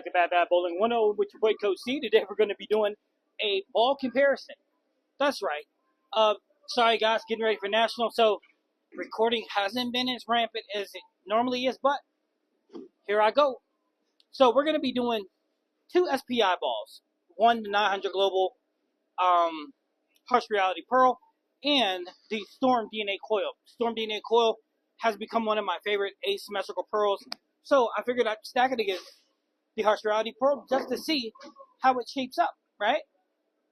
to Bad Bowling 101 with your boy Coach C. Today we're going to be doing a ball comparison. That's right. Sorry guys, getting ready for National, so recording hasn't been as rampant as it normally is, but here I go. So we're going to be doing two SPI balls. One, the 900 Global Harsh Reality Pearl, and the Storm DNA Coil. Storm DNA Coil has become one of my favorite asymmetrical pearls, so I figured I'd stack it against the Harsh Reality Pearl just to see how it shapes up, right?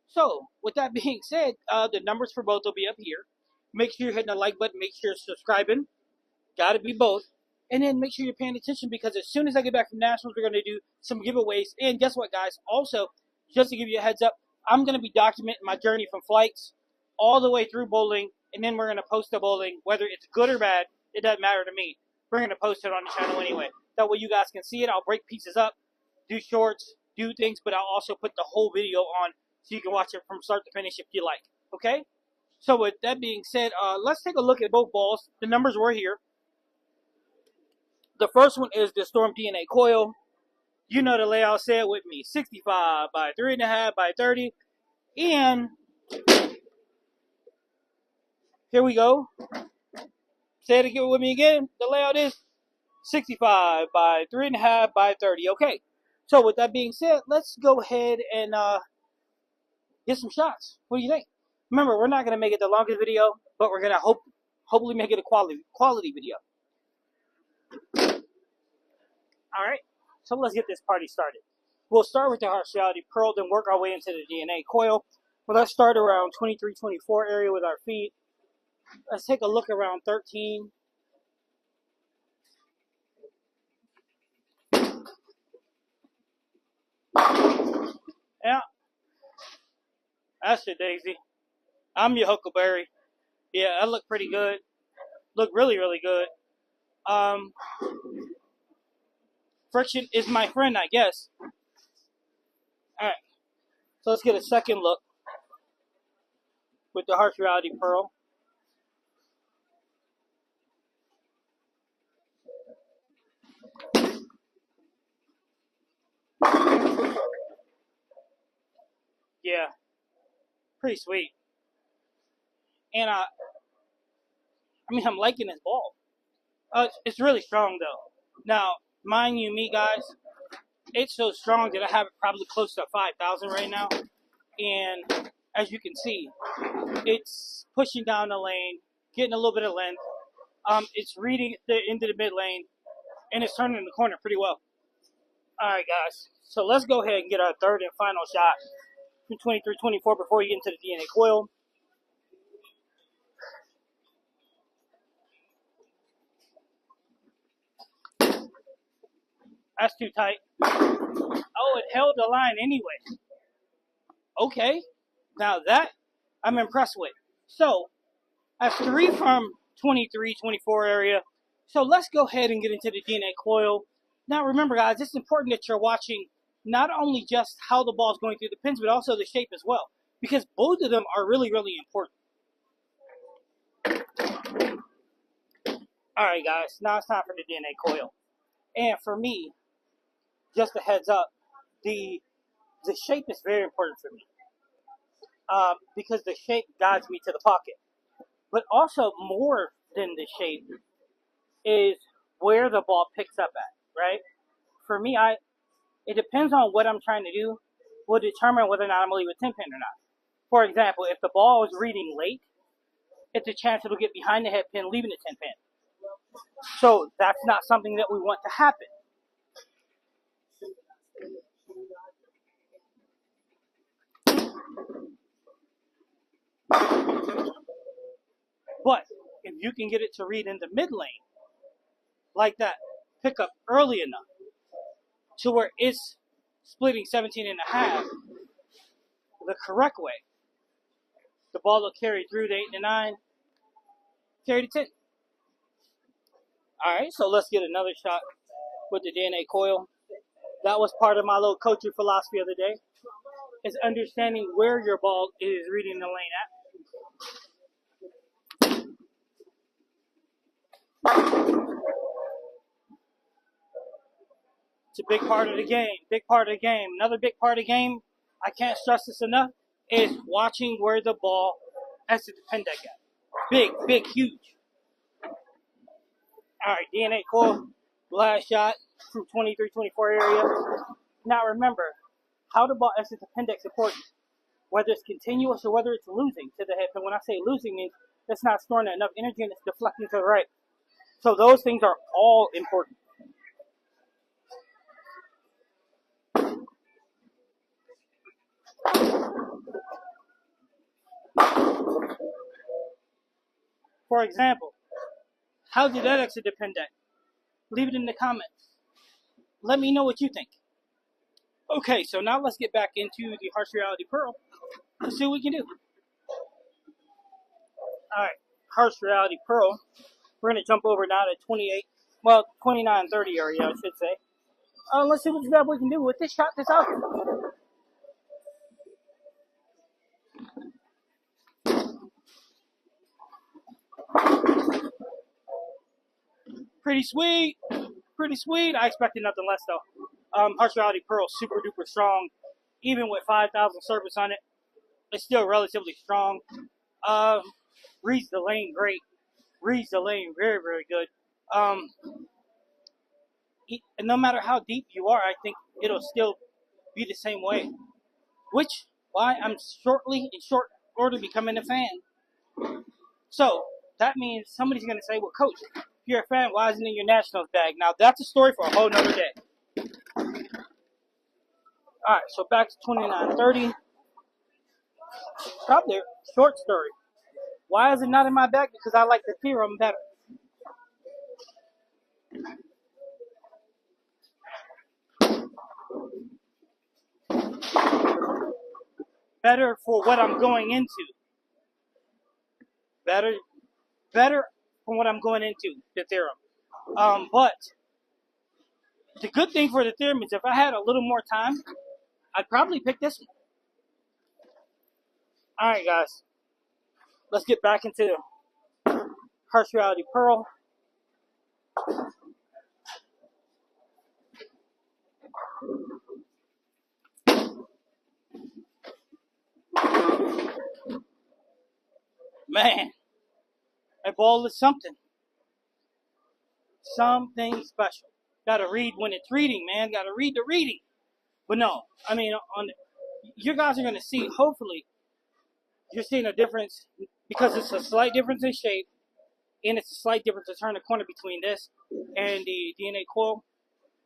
So, with that being said, the numbers for both will be up here. Make sure you're hitting the like button, make sure you're subscribing. Gotta be both. And then make sure you're paying attention, because as soon as I get back from Nationals, we're going to do some giveaways. And guess what, guys? Also, just to give you a heads up, I'm going to be documenting my journey from flights all the way through bowling, and then we're going to post the bowling. Whether it's good or bad, it doesn't matter to me. We're going to post it on the channel anyway. That way you guys can see it. I'll break pieces up, do shorts, do things, but I'll also put the whole video on so you can watch it from start to finish if you like. Okay? So with that being said, let's take a look at both balls. The numbers were here. The first one is the Storm DNA Coil. You know the layout, say it with me. 65 by 3.5 by 30. And here we go. Say it again with me again. The layout is 65 by 3.5 by 30. Okay. So with that being said, let's go ahead and get some shots. What do you think? Remember, we're not going to make it the longest video, but we're going to hopefully make it a quality video. Alright, so let's get this party started. We'll start with the Harsh Reality Pearl, then work our way into the DNA Coil. Well, let's start around 23, 24 area with our feet. Let's take a look around 13. Yeah, that's it, Daisy. I'm your Huckleberry. Yeah, I look pretty good. Look really, really good. Friction is my friend, I guess. Alright, so let's get a second look with the Harsh Reality Pearl. Yeah, pretty sweet. And I mean, I'm liking this ball. It's really strong though. Now, mind you, me guys, it's so strong that I have it probably close to 5,000 right now. And as you can see, it's pushing down the lane, getting a little bit of length. It's reading into the mid lane, and it's turning the corner pretty well. All right, guys. So let's go ahead and get our third and final shot from 23-24 before we get into the DNA Coil. That's too tight. Oh, it held the line anyway. Okay. Now that I'm impressed with. So, that's 3 from 23, 24 area. So let's go ahead and get into the DNA Coil. Now remember, guys, it's important that you're watching not only just how the ball's going through the pins, but also the shape as well, because both of them are really, really important. All right, guys, now it's time for the DNA Coil. And for me, just a heads up, the shape is very important for me, because the shape guides me to the pocket. But also, more than the shape is where the ball picks up at, right? For me, it depends on what I'm trying to do, will determine whether or not I'm going to leave a 10 pin or not. For example, if the ball is reading late, it's a chance it'll get behind the head pin, leaving the 10 pin. So that's not something that we want to happen. But if you can get it to read in the mid lane, like that, pick up early enough to where it's splitting 17.5 the correct way, the ball will carry through to 8 to 9, carry to 10. Alright, so let's get another shot with the DNA Coil. That was part of my little coaching philosophy of the day, is understanding where your ball is reading the lane at. It's a big part of the game. Big part of the game. Another big part of the game, I can't stress this enough, is watching where the ball exits the pen deck at. Big, huge. All right, DNA coil, last shot through 23, 24 area. Now remember, how the ball exits the pen deck is important. Whether it's continuous or whether it's losing to the head. And when I say losing, means it's not storing enough energy and it's deflecting to the right. So those things are all important. For example, how did that exit the pen deck? Leave it in the comments. Let me know what you think. Okay, so now let's get back into the Harsh Reality Pearl. Let's see what we can do. Alright, Harsh Reality Pearl. We're going to jump over now to 29-30 area, I should say. Let's see what this bad boy can do with this shot that's out here. Pretty sweet. I expected nothing less though. Harsh Reality Pearl, super duper strong. Even with 5,000 service on it, it's still relatively strong. Reads the lane great. Reads the lane very, very good. And no matter how deep you are, I think it'll still be the same way. Which, why I'm in short order becoming a fan. So, that means somebody's going to say, well, coach, if you're a fan, why isn't it in your Nationals bag? Now, that's a story for a whole nother day. Alright, so back to 29-30. Probably a short story. Why is it not in my bag? Because I like the theorem better. Better for what I'm going into. Better from what I'm going into, the theorem. But the good thing for the theorem is if I had a little more time, I'd probably pick this one. Alright guys, let's get back into Harsh Reality Pearl. Man, that ball is something. Something special. Gotta read when it's reading, man. Gotta read the reading. But no, I mean, you guys are gonna see, hopefully, you're seeing a difference because it's a slight difference in shape and it's a slight difference to turn the corner between this and the DNA coil.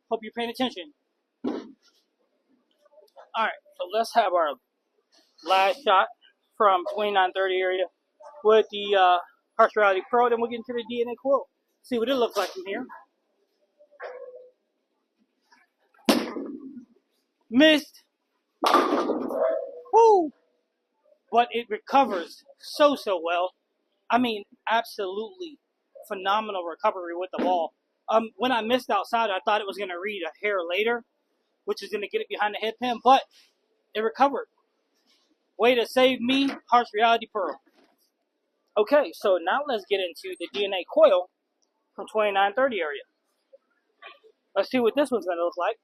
Hope you're paying attention. Alright, so let's have our last shot from 29-30 area with the Harsh Reality Pro. Then we'll get into the DNA coil. See what it looks like from here. Missed. Woo! But it recovers so well. I mean, absolutely phenomenal recovery with the ball. When I missed outside, I thought it was going to read a hair later, which is going to get it behind the head pin, but it recovered. Way to save me, Harsh Reality Pearl. Okay, so now let's get into the DNA coil from 29-30 area. Let's see what this one's going to look like.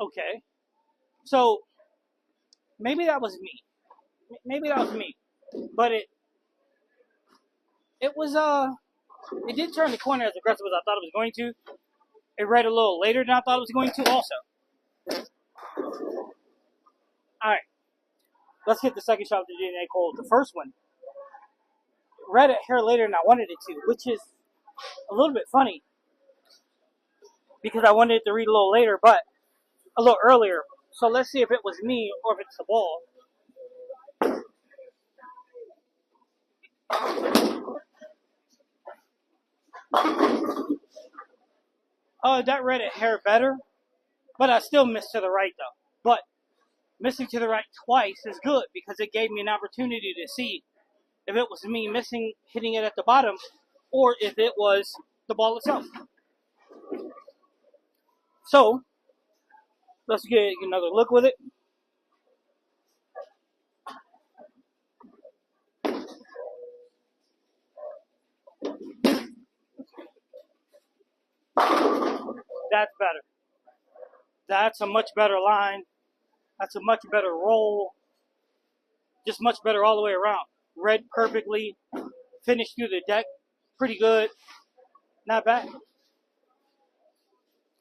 Okay, so maybe that was me. But it did turn the corner as aggressive as I thought it was going to. It read a little later than I thought it was going to also. Alright, let's get the second shot of the DNA coil. The first one read it hair later than I wanted it to, which is a little bit funny because I wanted it to read a little later, but a little earlier. So let's see if it was me or if it's the ball. That read it hair better, but I still missed to the right though. But missing to the right twice is good because it gave me an opportunity to see if it was me hitting it at the bottom, or if it was the ball itself. So let's get another look with it. That's better. That's a much better line. That's a much better roll. Just much better all the way around. Read perfectly. Finished through the deck. Pretty good. Not bad.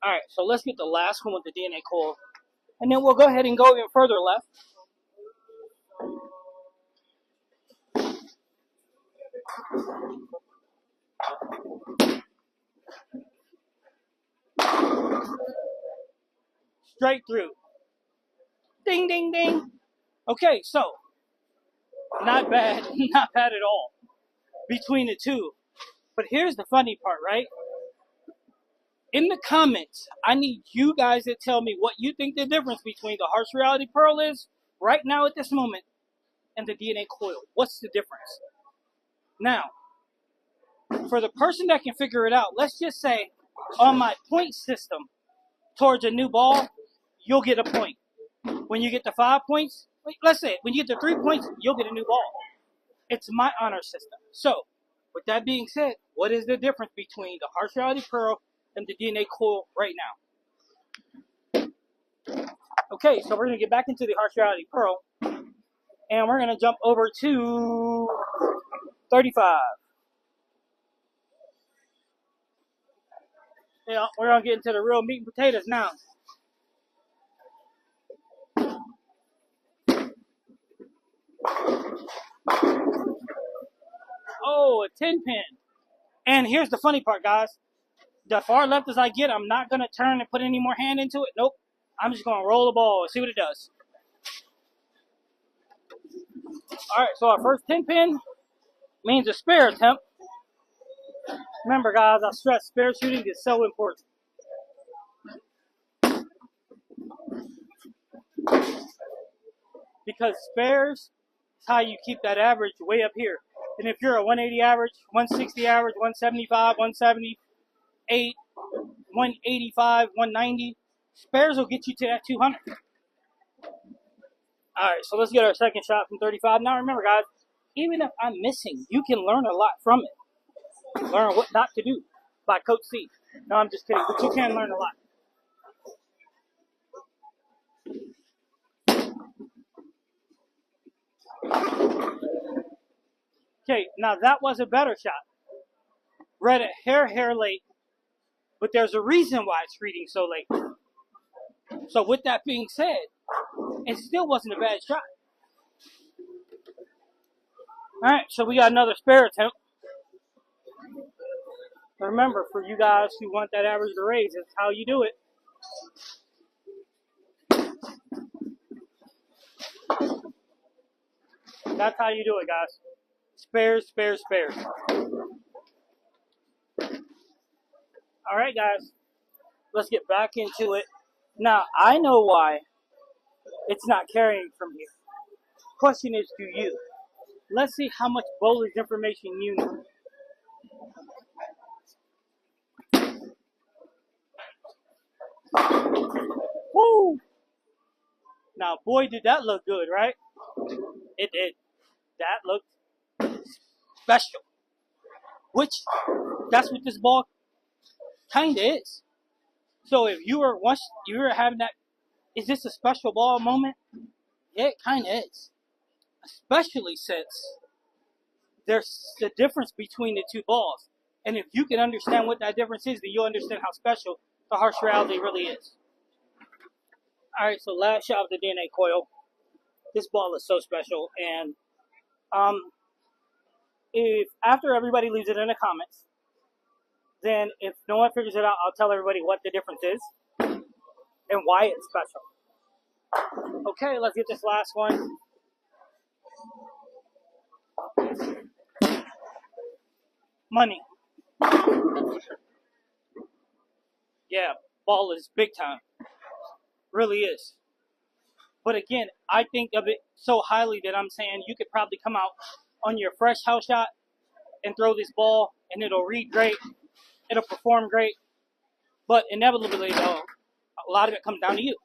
Alright, so let's get the last one with the DNA coil. And then we'll go ahead and go even further left. Straight through. Ding, ding, ding. Okay, so not bad. Not bad at all between the two. But here's the funny part, right? In the comments, I need you guys to tell me what you think the difference between the Harsh Reality Pearl is right now at this moment and the DNA coil. What's the difference? Now, for the person that can figure it out, let's just say on my point system towards a new ball, you'll get a point. When you get to 5 points, let's say when you get to 3 points, you'll get a new ball. It's my honor system. So, with that being said, what is the difference between the Harsh Reality Pearl and the DNA coil right now? Okay, so we're going to get back into the Harsh Reality Pearl, and we're going to jump over to 35. Yeah, we're going to get into the real meat and potatoes now. Oh, a 10 pin. And here's the funny part, guys. The far left as I get, I'm not going to turn and put any more hand into it. Nope. I'm just going to roll the ball and see what it does. All right, so our first 10 pin means a spare attempt. Remember, guys, I stress spare shooting is so important. Because spares is how you keep that average way up here. And if you're a 180 average, 160 average, 175, 178, 185, 190, spares will get you to that 200. All right, so let's get our second shot from 35. Now remember, guys, even if I'm missing, you can learn a lot from it. Learn what not to do by Coach C. No, I'm just kidding, but you can learn a lot. Okay, now that was a better shot. Read it hair late, but there's a reason why it's reading so late. So with that being said, it still wasn't a bad shot. Alright, so we got another spare attempt. Remember, for you guys who want that average to raise, it's how you do it. That's how you do it, guys. Spares, spares, spares. Alright, guys. Let's get back into it. Now, I know why it's not carrying from here. Question is, do you? Let's see how much bowler's information you know. Woo! Now, boy, did that look good, right? It did. That looked special. Which, that's what this ball kind of is. So if you were having that, is this a special ball moment? Yeah, it kind of is. Especially since there's the difference between the two balls. And if you can understand what that difference is, then you'll understand how special the Harsh Reality really is. Alright, so last shot of the DNA coil. This ball is so special. And if after everybody leaves it in the comments, then if no one figures it out, I'll tell everybody what the difference is and why it's special. Okay, let's get this last one. Money. Yeah, ball is big time. Really is. But again, I think of it so highly that I'm saying you could probably come out on your fresh house shot and throw this ball and it'll read great. It'll perform great. But inevitably, though, a lot of it comes down to you.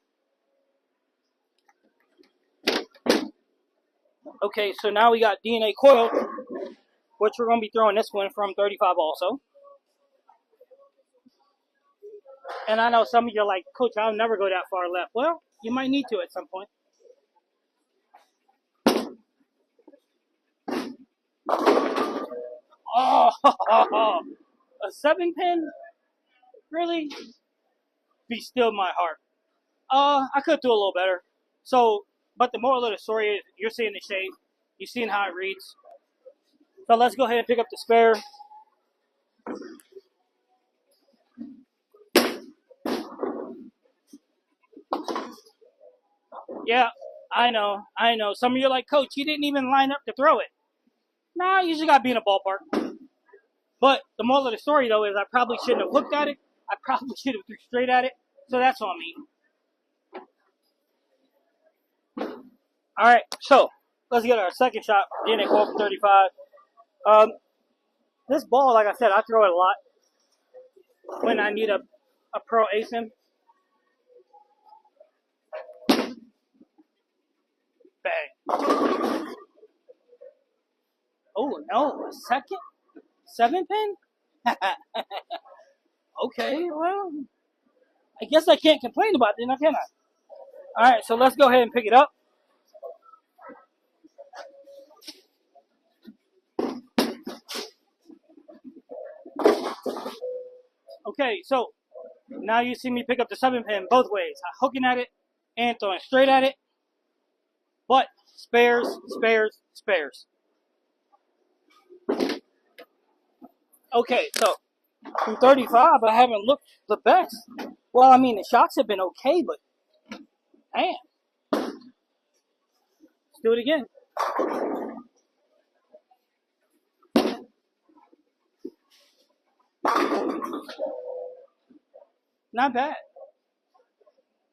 Okay, so now we got DNA coil, which we're going to be throwing this one from 35 also. And I know some of you are like, Coach, I'll never go that far left. Well, you might need to at some point. Oh, a 7-pin? Really? Be still my heart. I could do a little better. So, but the moral of the story is you're seeing the shape. You're seeing how it reads. So let's go ahead and pick up the spare. Yeah, I know. Some of you are like, Coach, you didn't even line up to throw it. Nah, you just got to be in a ballpark. But the moral of the story, though, is I probably shouldn't have looked at it. I probably should have threw straight at it. So that's on me. All right, so let's get our second shot. DNA coil for 35. This ball, like I said, I throw it a lot when I need a pro ASIM. Bang. Oh, no, a second? 7-pin? Okay, well, I guess I can't complain about it, can I? All right, so let's go ahead and pick it up. Okay, so now you see me pick up the 7-pin both ways. I'm hooking at it and throwing straight at it. But spares. Okay, so from 35, I haven't looked the best. Well, I mean, the shots have been okay, but man. Let's do it again. Not bad.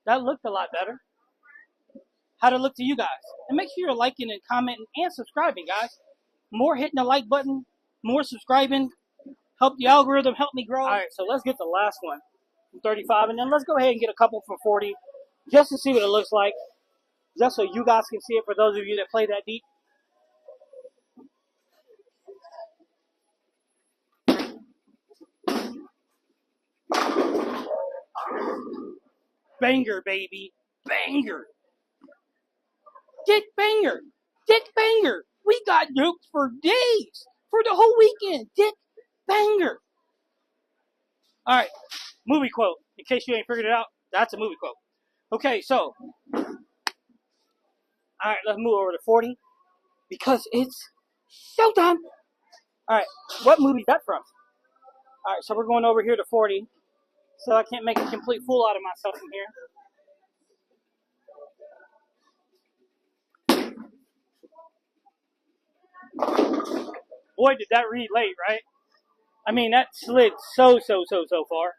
That looked a lot better. How'd it look to you guys? And make sure you're liking and commenting and subscribing, guys. More hitting the like button, more subscribing, help the algorithm, help me grow. All right, so let's get the last one from 35, and then let's go ahead and get a couple from 40 just to see what it looks like, just so you guys can see it for those of you that play that deep. Banger, baby. Banger. Dick Banger. Dick Banger. We got nuked for days. For the whole weekend. Dick Banger. All right. Movie quote. In case you ain't figured it out, that's a movie quote. Okay, so. All right, let's move over to 40. Because it's showtime. All right. What movie is that from? All right, so we're going over here to 40. So I can't make a complete fool out of myself in here. Boy, did that read late, right? I mean, that slid so far.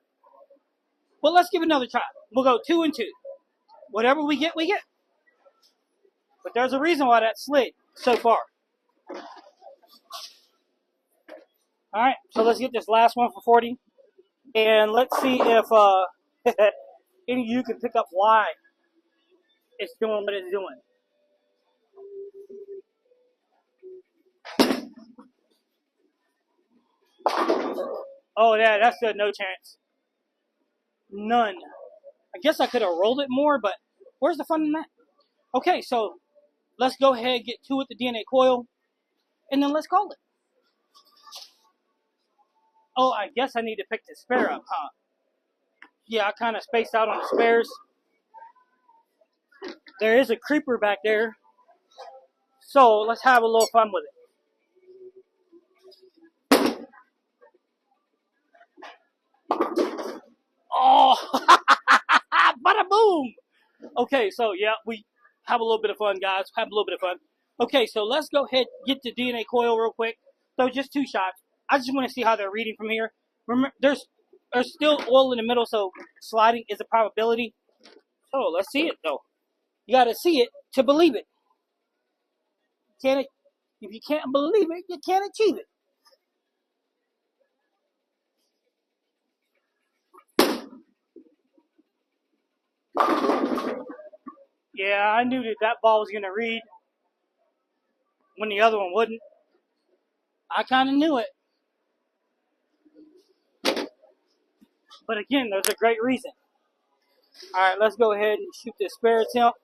Well, let's give it another try. We'll go 2 and 2. Whatever we get, we get. But there's a reason why that slid so far. All right, so let's get this last one for 40. And let's see if any of you can pick up why it's doing what it's doing. Oh, yeah, that's no chance. None. I guess I could have rolled it more, but where's the fun in that? Okay, so let's go ahead and get 2 with the DNA coil, and then let's call it. Oh, I guess I need to pick the spare up, huh? Yeah, I kind of spaced out on the spares. There is a creeper back there, so let's have a little fun with it. Oh, bada boom! Okay, so yeah, we have a little bit of fun, guys. Have a little bit of fun. Okay, so let's go ahead and get the DNA coil real quick. So just 2 shots. I just want to see how they're reading from here. Remember, there's still oil in the middle, so sliding is a probability. So let's see it, though. You got to see it to believe it. If you can't believe it, you can't achieve it. Yeah, I knew that ball was going to read when the other one wouldn't. I kind of knew it. But again, there's a great reason. All right, let's go ahead and shoot this spare attempt.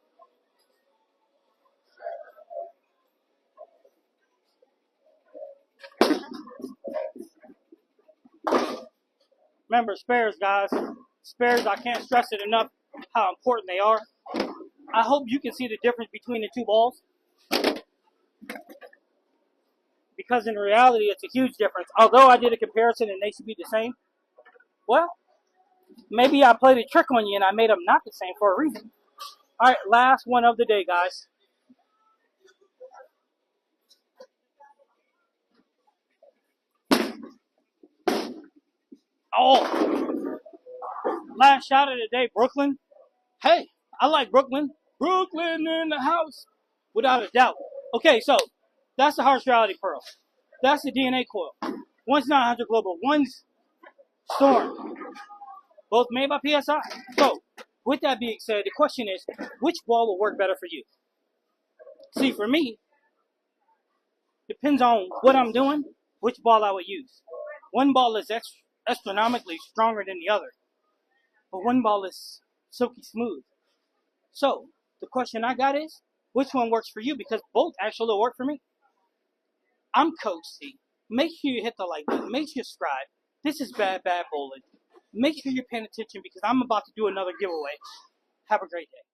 Remember, spares, guys. Spares, I can't stress it enough how important they are. I hope you can see the difference between the two balls. Because in reality, it's a huge difference. Although I did a comparison and they should be the same, well, maybe I played a trick on you and I made them not the same for a reason. All right, last one of the day, guys. Oh, last shot of the day, Brooklyn. Hey, I like Brooklyn. Brooklyn in the house, without a doubt. Okay, so that's the harsh reality pearl. That's the DNA coil. One's 900 global, one's storm. Both made by PSI. So, with that being said, the question is, which ball will work better for you? See, for me, depends on what I'm doing, which ball I would use. One ball is astronomically stronger than the other, but one ball is silky smooth. So, the question I got is, which one works for you? Because both actually work for me. I'm Coach C. Make sure you hit the like button. Make sure you subscribe. This is Bad Bowling. Make sure you're paying attention because I'm about to do another giveaway. Have a great day.